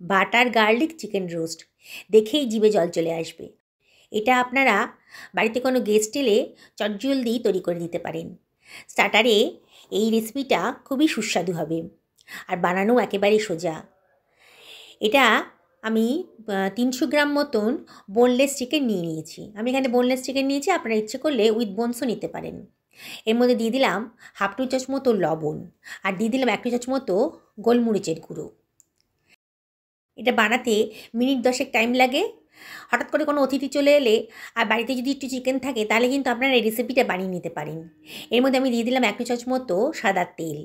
Butter garlic chicken roast দেখেই জিভে জল চলে আসবে। এটা আপনারা বাড়িতে কোনো গেস্ট এলে চটজলদি তৈরি করে দিতে পারেন। স্টার্টারে এই রেসিপিটা খুবই সুস্বাদু হবে আর বানানো একেবারেই সোজা। এটা আমি 300 গ্রাম মতন বোনলেস চিকেন নিয়েছি। আমি এখানে বোনলেস চিকেন নিয়েছি, আপনারা ইচ্ছে করলে উইথ বোনসও নিতে পারেন। এর মধ্যে দিয়ে দিলাম হাফ টি চামচ মতো লবণ আর দিয়ে দিলাম 1 চামচ মতো গোলমরিচের গুঁড়ো। এটা বানাতে মিনিট 10 টাইম লাগে। হঠাৎ করে কোনো অতিথি চলে এলে আর বাড়িতে যদি একটু চিকেন থাকে তাহলে কিন্তু আপনারা এই রেসিপিটা বানিয়ে নিতে পারেন। এর মধ্যে আমি দিয়ে দিলাম 1 চামচ মতো সাদা তেল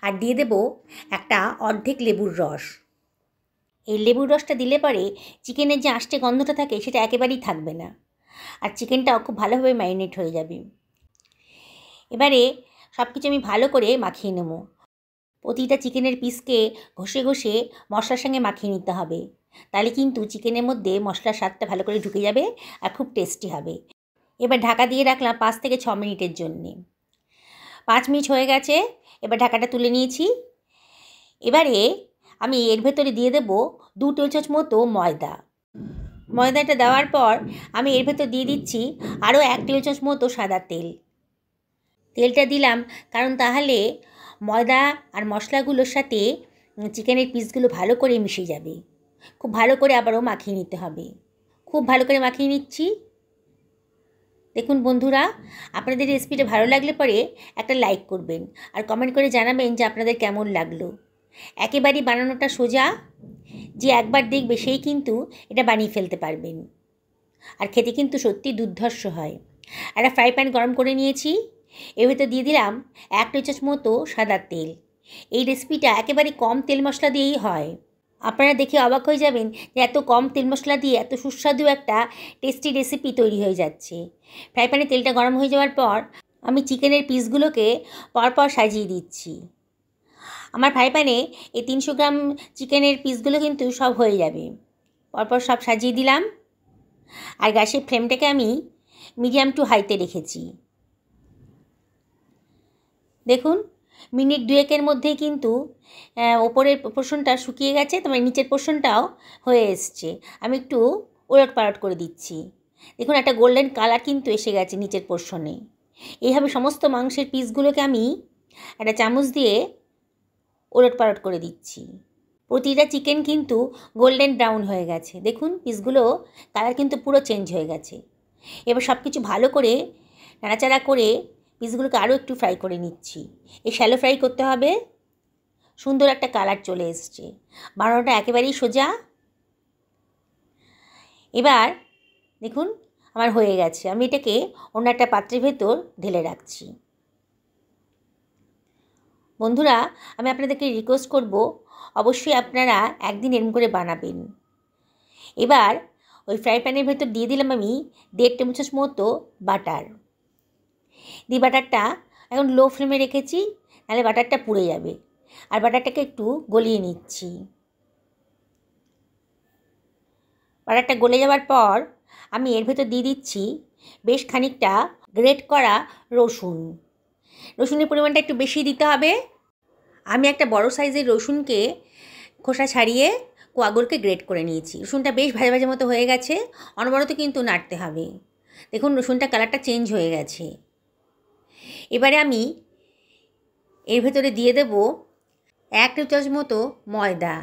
আর দিয়ে দেব একটা অর্ধেক লেবুর রস। এই লেবুর রসটা দিলে পরে চিকেনের যে আষ্টে গন্ধটা থাকে সেটা একেবারেই থাকবে না আর চিকেনটাও খুব ভালোভাবে ম্যারিনেট হয়ে যাবে। এবারে সব কিছু আমি ভালো করে মাখিয়ে নেব। প্রতিটা চিকেনের পিসকে ঘষে ঘষে মশলার সঙ্গে মাখিয়ে নিতে হবে, তাহলে কিন্তু চিকেনের মধ্যে মশলার স্বাদটা ভালো করে ঢুকে যাবে আর খুব টেস্টি হবে। এবার ঢাকা দিয়ে রাখলাম 5 থেকে 6 মিনিটের জন্যে। 5 মিনিট হয়ে গেছে, এবার ঢাকাটা তুলে নিয়েছি। এবারে আমি এর ভেতরে দিয়ে দেব 2 টেবিল চামচ মতো ময়দা। ময়দাটা দেওয়ার পর আমি এর ভেতর দিয়ে দিচ্ছি আরও 1 টেবিল চামচ মতো সাদা তেল। তেলটা দিলাম কারণ তাহলে ময়দা আর মশলাগুলোর সাথে চিকেনের পিসগুলো ভালো করে মিশে যাবে। খুব ভালো করে আবারও মাখিয়ে নিতে হবে। খুব ভালো করে মাখিয়ে নিচ্ছি। দেখুন বন্ধুরা, আপনাদের রেসিপিটা ভালো লাগলে পরে একটা লাইক করবেন আর কমেন্ট করে জানাবেন যে আপনাদের কেমন লাগলো। একেবারেই বানানোটা সোজা, যে একবার দেখবে সেই কিন্তু এটা বানিয়ে ফেলতে পারবেন আর খেতে কিন্তু সত্যি দুর্ধর্ষ হয়। একটা ফ্রাই প্যান গরম করে নিয়েছি, এর ভেতর দিয়ে দিলাম 1 টেবিল চামচ মতো সাদা তেল। এই রেসিপিটা একেবারে কম তেল মশলা দিয়েই হয়। আপনারা দেখে অবাক হয়ে যাবেন যে এত কম তেল মশলা দিয়ে এত সুস্বাদু একটা টেস্টি রেসিপি তৈরি হয়ে যাচ্ছে। ফ্রাই প্যানে তেলটা গরম হয়ে যাওয়ার পর আমি চিকেনের পিসগুলোকে পরপর সাজিয়ে দিচ্ছি। আমার ফ্রাই প্যানে এই 300 গ্রাম চিকেনের পিসগুলো কিন্তু সব হয়ে যাবে। পরপর সব সাজিয়ে দিলাম আর গ্যাসের ফ্লেমটাকে আমি মিডিয়াম টু হাইতে রেখেছি। দেখুন মিনিট 2-এর মধ্যেই কিন্তু ওপরের পোর্শনটা শুকিয়ে গেছে, তোমার নিচের পোর্শনটাও হয়ে এসছে। আমি একটু ওলট পালট করে দিচ্ছি। দেখুন একটা গোল্ডেন কালার কিন্তু এসে গেছে নিচের পোর্শনে। এইভাবে সমস্ত মাংসের পিসগুলোকে আমি একটা চামচ দিয়ে ওলট পালট করে দিচ্ছি। প্রতিটা চিকেন কিন্তু গোল্ডেন ব্রাউন হয়ে গেছে। দেখুন পিসগুলো কালার কিন্তু পুরো চেঞ্জ হয়ে গেছে। এবার সব কিছু ভালো করে নাড়াচাড়া করে পিসগুলোকে আরও একটু ফ্রাই করে নিচ্ছি। এই শ্যালো ফ্রাই করতে হবে। সুন্দর একটা কালার চলে এসছে। বানানোটা একেবারেই সোজা। এবার দেখুন আমার হয়ে গেছে। আমি এটাকে অন্য একটা পাত্রের ভেতর ঢেলে রাখছি। বন্ধুরা, আমি আপনাদেরকে রিকোয়েস্ট করব অবশ্যই আপনারা একদিন এরম করে বানাবেন। এবার ওই ফ্রাই প্যানের ভেতর দিয়ে দিলাম আমি 1.5 টেবিল চামচ মতো বাটার। দিয়ে বাটারটা এখন লো ফ্লেমে রেখেছি, নাহলে বাটারটা পুড়ে যাবে। আর বাটারটাকে একটু গলিয়ে নিচ্ছি। বাটারটা গলে যাওয়ার পর আমি এর ভেতর দিয়ে দিচ্ছি বেশ খানিকটা গ্রেট করা রসুন। রসুনের পরিমাণটা একটু বেশি দিতে হবে। আমি একটা বড় সাইজের রসুনকে খোসা ছাড়িয়ে কোয়াগুলোকে গ্রেট করে নিয়েছি। রসুনটা বেশ ভাজা ভাজা মতো হয়ে গেছে, অনবরত কিন্তু নাড়তে হবে। দেখুন রসুনটা কালারটা চেঞ্জ হয়ে গেছে। এবারে আমি এর ভেতরে দিয়ে দেব 1 টেবিল চামচ মতো ময়দা।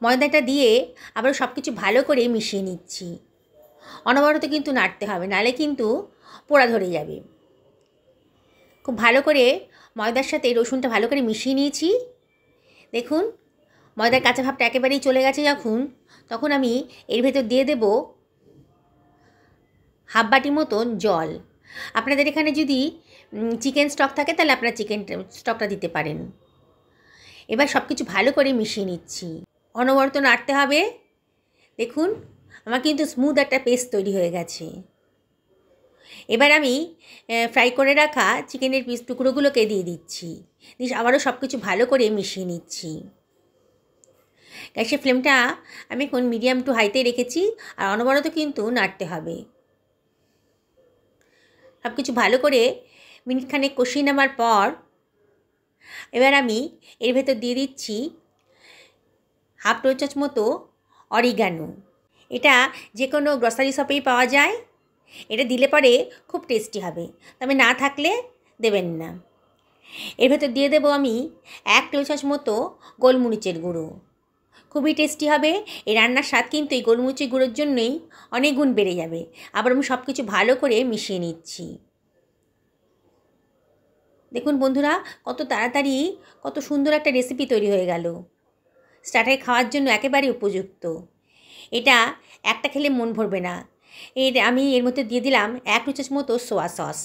ময়দাটা দিয়ে আবার সব কিছু ভালো করে মিশিয়ে নিচ্ছি। অনবরত কিন্তু নাড়তে হবে, নাহলে কিন্তু পোড়া ধরে যাবে। খুব ভালো করে ময়দার সাথে রসুনটা ভালো করে মিশিয়ে নিয়েছি। দেখুন ময়দার কাঁচা ভাবটা একেবারেই চলে গেছে যখন, তখন আমি এর ভেতর দিয়ে দেব হাফ বাটি মতন জল। আপনাদের এখানে যদি চিকেন স্টক থাকে তাহলে আপনারা চিকেন স্টকটা দিতে পারেন। এবার সব কিছু ভালো করে মিশিয়ে নিচ্ছি। অনবরত নাড়তে হবে। দেখুন আমার কিন্তু স্মুথ একটা পেস্ট তৈরি হয়ে গেছে। এবার আমি ফ্রাই করে রাখা চিকেনের পিস টুকরোগুলোকে দিয়ে দিচ্ছি। দিয়ে আবারও সব কিছু ভালো করে মিশিয়ে নিচ্ছি। গ্যাসের ফ্লেমটা আমি এখন মিডিয়াম টু হাইতে রেখেছি আর অনবরত কিন্তু নাড়তে হবে। সব কিছু ভালো করে মিনিটখানেক কষিয়ে নেওয়ার পর এবার আমি এর ভেতর দিয়ে দিচ্ছি হাফ টেবিল চামচ মতো অরিগানো। এটা যে কোনো গ্রসারি শপেই পাওয়া যায়। এটা দিলে পরে খুব টেস্টি হবে, তবে না থাকলে দেবেন না। এর ভেতর দিয়ে দেবো আমি 1 টেবিল চামচ মতো গোলমরিচের গুঁড়ো। খুবই টেস্টি হবে। এই রান্নার স্বাদ কিন্তু এই গোলমরিচের গুঁড়োর জন্যই অনেক গুণ বেড়ে যাবে। আবার আমি সব কিছু ভালো করে মিশিয়ে নিচ্ছি। দেখুন বন্ধুরা, কত তাড়াতাড়ি কত সুন্দর একটা রেসিপি তৈরি হয়ে গেল। স্টার্টারে খাওয়ার জন্য একেবারে উপযুক্ত। এটা একটা খেলে মন ভরবে না। আমি এর মধ্যে দিয়ে দিলাম 1 টেবিল চামচ মতো সোয়া সস,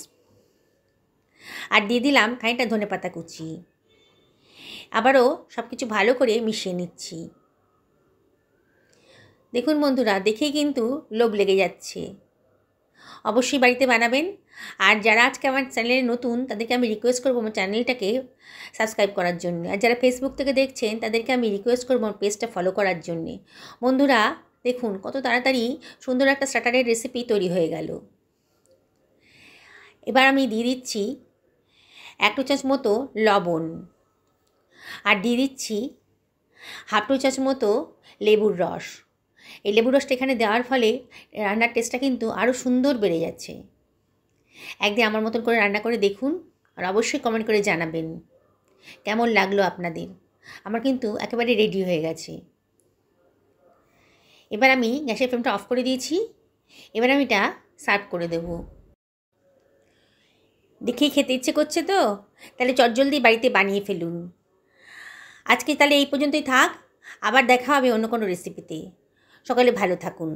আর দিয়ে দিলাম খানিকটা ধনেপাতা কুচি। আবারও সব কিছু ভালো করে মিশিয়ে নিচ্ছি। দেখুন বন্ধুরা, দেখেই কিন্তু লোভ লেগে যাচ্ছে। অবশ্যই বাড়িতে বানাবেন। আর যারা আজকে আমার চ্যানেলে নতুন, তাদেরকে আমি রিকোয়েস্ট করবো আমার চ্যানেলটাকে সাবস্ক্রাইব করার জন্য। আর যারা ফেসবুক থেকে দেখছেন, তাদেরকে আমি রিকোয়েস্ট করবো আমার পেজটা ফলো করার জন্যে। বন্ধুরা দেখুন কত তাড়াতাড়ি সুন্দর একটা স্টার্টারের রেসিপি তৈরি হয়ে গেল। এবার আমি দিয়ে দিচ্ছি 1 টেবিল চামচ মতো লবণ, আর দিয়ে দিচ্ছি হাফ টেবিল চামচ মতো লেবুর রস। এই লেবুর রসটা এখানে দেওয়ার ফলে রান্নার টেস্টটা কিন্তু আরও সুন্দর বেড়ে যাচ্ছে। একদিন আমার মতন করে রান্না করে দেখুন, আর অবশ্যই কমেন্ট করে জানাবেন কেমন লাগলো আপনাদের। আমার কিন্তু একেবারে রেডি হয়ে গেছে। এবার আমি গ্যাসের ফ্লেমটা অফ করে দিয়েছি। এবার আমি এটা সার্ভ করে দেব। দেখেই খেতে ইচ্ছে করছে তো, তাহলে চটজলদি বাড়িতে বানিয়ে ফেলুন। আজকে তাহলে এই পর্যন্তই থাক, আবার দেখা হবে অন্য কোনো রেসিপিতে। সকলে ভালো থাকুন।